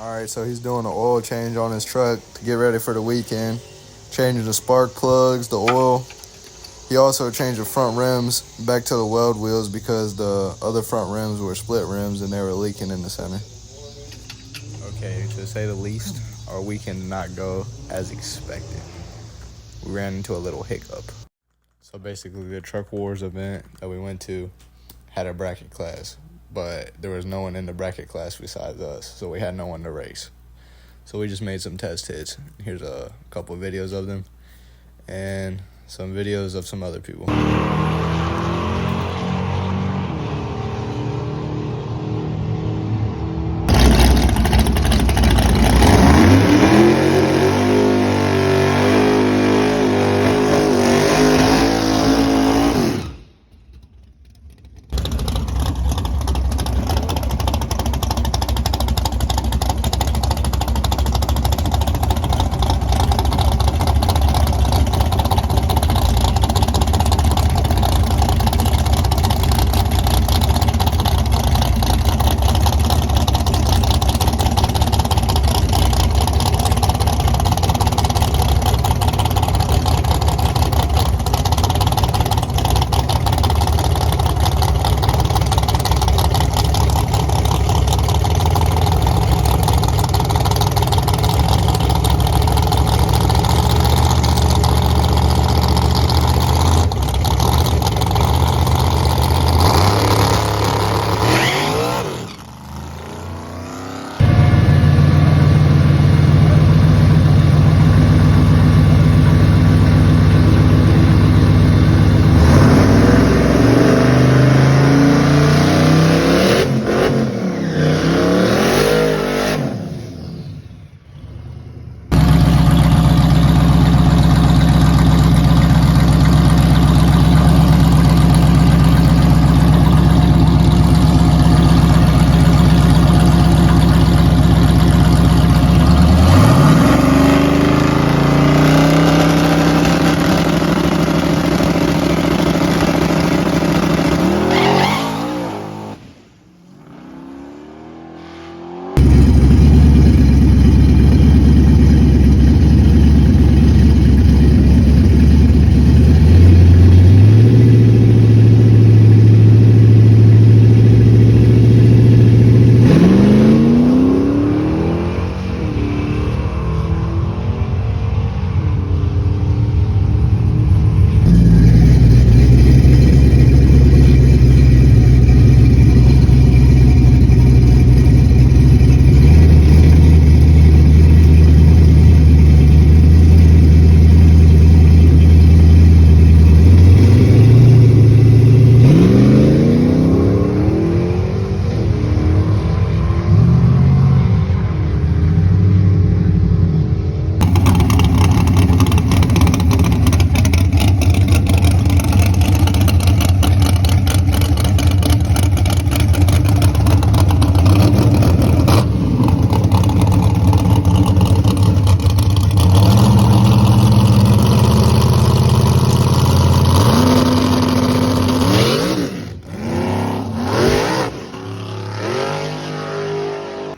All right, so he's doing an oil change on his truck to get ready for the weekend. Changing the spark plugs, the oil. He also changed the front rims back to the weld wheels because the other front rims were split rims and they were leaking in the center. Okay, to say the least, our weekend did not go as expected. We ran into a little hiccup. So basically, the Truck Wars event that we went to had a bracket class, but there was no one in the bracket class besides us, so we had no one to race. So we just made some test hits. Here's a couple of videos of them and some videos of some other people.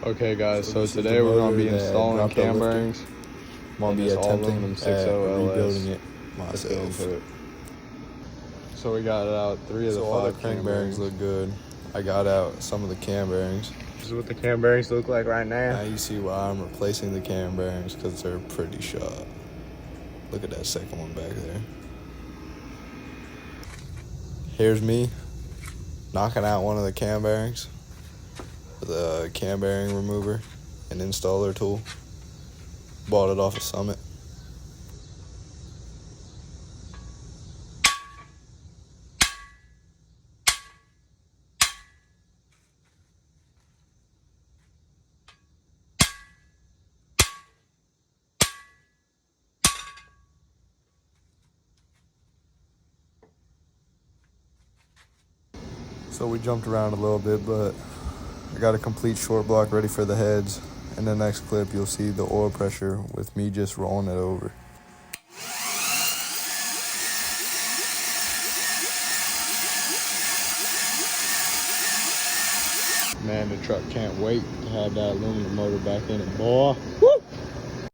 Okay guys, so today we're going to be installing cam bearings. I'm going to be attempting rebuilding it myself. So we got out 3 of the 5 all the crank bearings look good. I got out some of the cam bearings. This is what the cam bearings look like right now. Now you see why I'm replacing the cam bearings, because they're pretty shot. Look at that second one back there. Here's me knocking out one of the cam bearings with a cam bearing remover and installer tool. Bought it off of Summit. So we jumped around a little bit, but I got a complete short block ready for the heads. In the next clip, you'll see the oil pressure with me just rolling it over. man, the truck can't wait to have that aluminum motor back in it, boy. Woo!